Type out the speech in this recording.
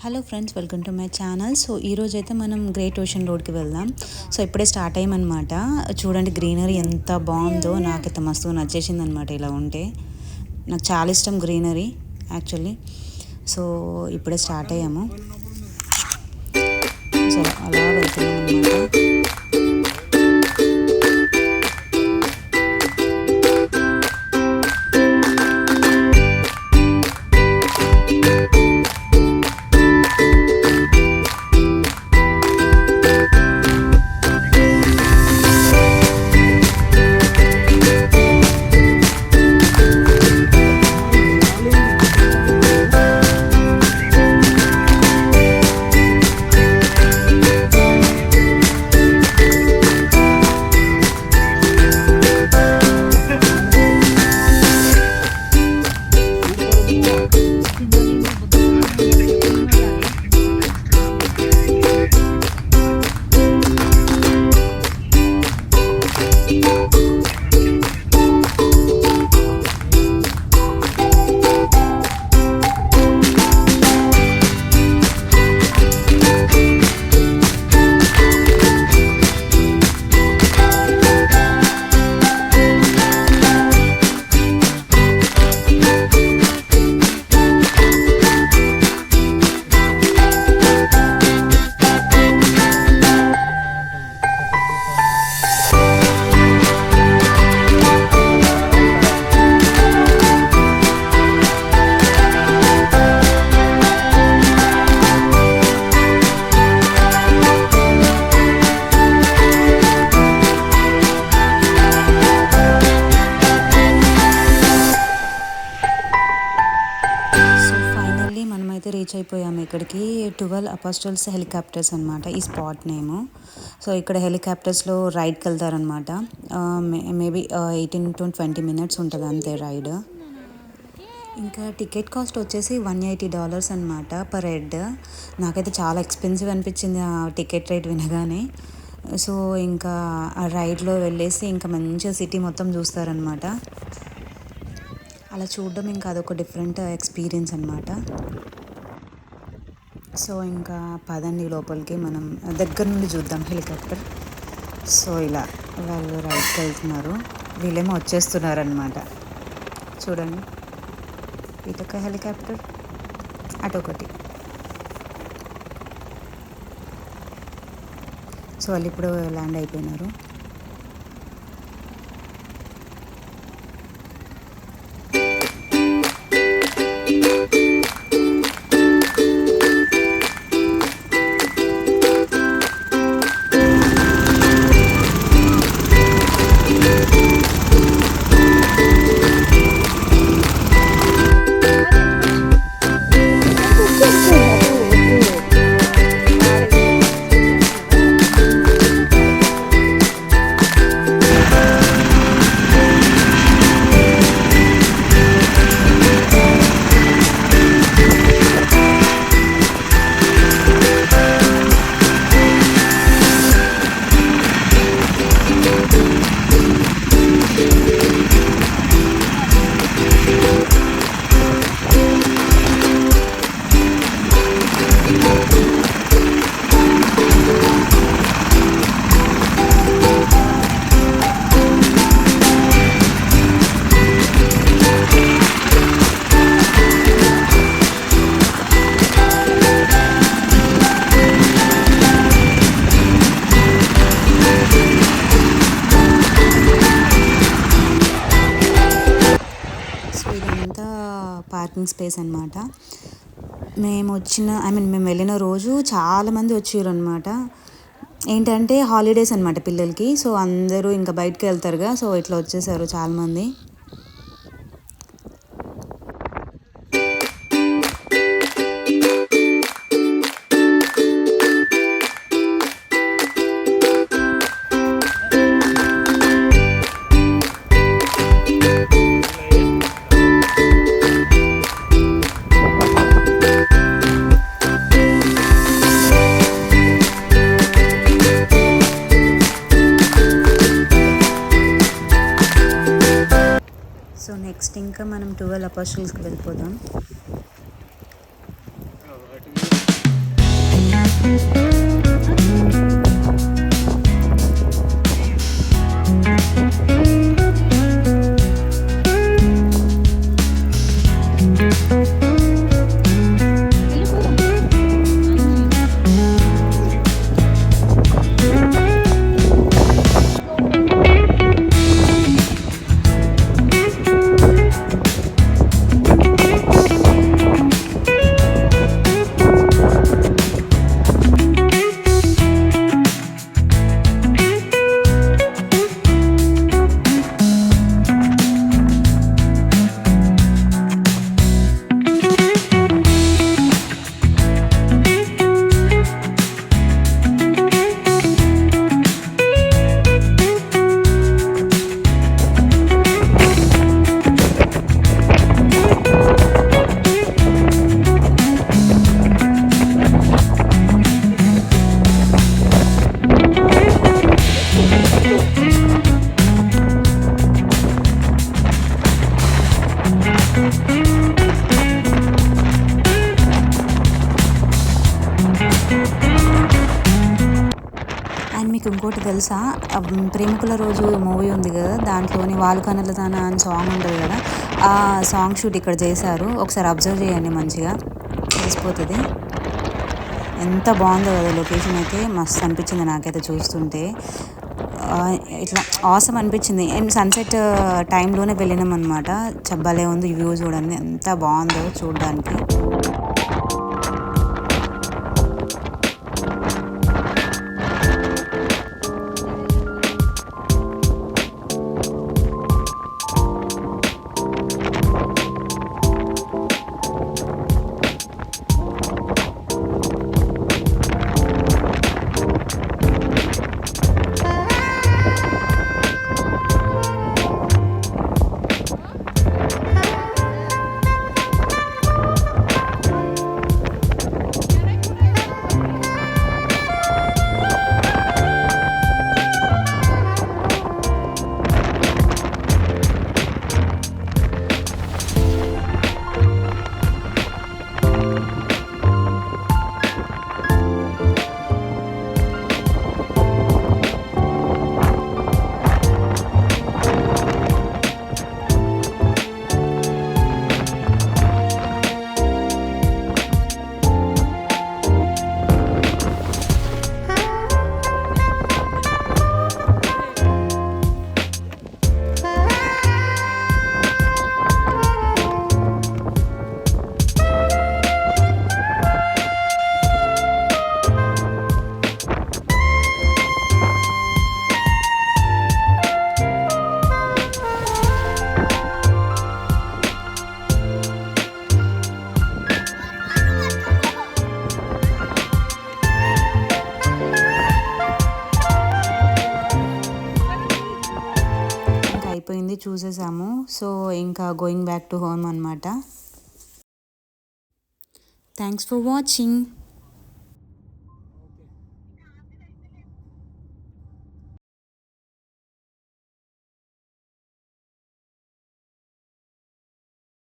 Hello friends, welcome to my channel. So ఈరోజు అయితే మనం గ్రేట్ ఓషన్ రోడ్కి వెళ్దాం. సో ఇప్పుడే స్టార్ట్ అయ్యామన్నమాట. చూడండి గ్రీనరీ ఎంత బాగుందో, నాకైతే మస్తుగా నచ్చేసింది అనమాట. ఇలా ఉంటే నాకు చాలా ఇష్టం గ్రీనరీ యాక్చువల్లీ. సో ఇప్పుడే స్టార్ట్ అయ్యాము. సో అలా వెళ్తున్నాం అనమాట. రీచ్ అయిపోయాము ఇక్కడికి. 12 అపోస్టల్స్ హెలికాప్టర్స్ అనమాట ఈ స్పాట్ నేము. సో ఇక్కడ హెలికాప్టర్స్లో రైడ్కి వెళ్తారనమాట. మేబీ 18 to 20 minutes ఉంటుంది అంతే రైడ్. ఇంకా టికెట్ కాస్ట్ వచ్చేసి $180 అనమాట పర్ హెడ్. నాకైతే చాలా ఎక్స్పెన్సివ్ అనిపించింది ఆ టికెట్ రేట్ వినగానే. సో ఇంకా ఆ రైడ్లో వెళ్ళేసి ఇంకా మంచిగా సిటీ మొత్తం చూస్తారనమాట. అలా చూడడం ఇంకా అదొక డిఫరెంట్ ఎక్స్పీరియన్స్ అనమాట. సో ఇంకా పదండి లోపలికి, మనం దగ్గర నుండి చూద్దాం హెలికాప్టర్. సో ఇలా వాళ్ళు రైడ్కి వెళ్తున్నారు, వీళ్ళేమో వచ్చేస్తున్నారు అనమాట. చూడండి, ఇటొక హెలికాప్టర్, అటొకటి. సో వాళ్ళు ఇప్పుడు ల్యాండ్ అయిపోయినారు. పార్కింగ్ స్పేస్ అనమాట. మేము వెళ్ళిన రోజు చాలామంది వచ్చారు అనమాట. ఏంటంటే హాలిడేస్ అనమాట పిల్లలకి. సో అందరూ ఇంకా బయటకు వెళ్తారుగా, సో ఇట్లా వచ్చేసారు చాలామంది. నెక్స్ట్ ఇంకా మనం 12 అపోస్టల్స్కి వెళ్ళిపోదాం. అండ్ మీకు ఇంకోటి తెలుసా, ప్రేమికుల రోజు మూవీ ఉంది కదా, దాంట్లోని వాళ్ళు కనులదాన అని సాంగ్ ఉంటుంది కదా, ఆ సాంగ్ షూట్ ఇక్కడ చేశారు. ఒకసారి అబ్జర్వ్ చేయండి, మంచిగా తెలిసిపోతుంది. ఎంత బాగుందో కదా లొకేషన్, అయితే మస్తు అనిపించింది నాకైతే చూస్తుంటే. ఇట్లా ఆసమ్ అనిపించింది. అండ్ సన్సెట్ టైంలోనే వెళ్ళినాం అనమాట. భలే ఉంది వ్యూ, చూడండి ఎంత బాగుందో చూడడానికి. అయిపోయింది, చూసేసాము. సో ఇంకా గోయింగ్ బ్యాక్ టు హోమ్ అనమాట. Thanks for watching.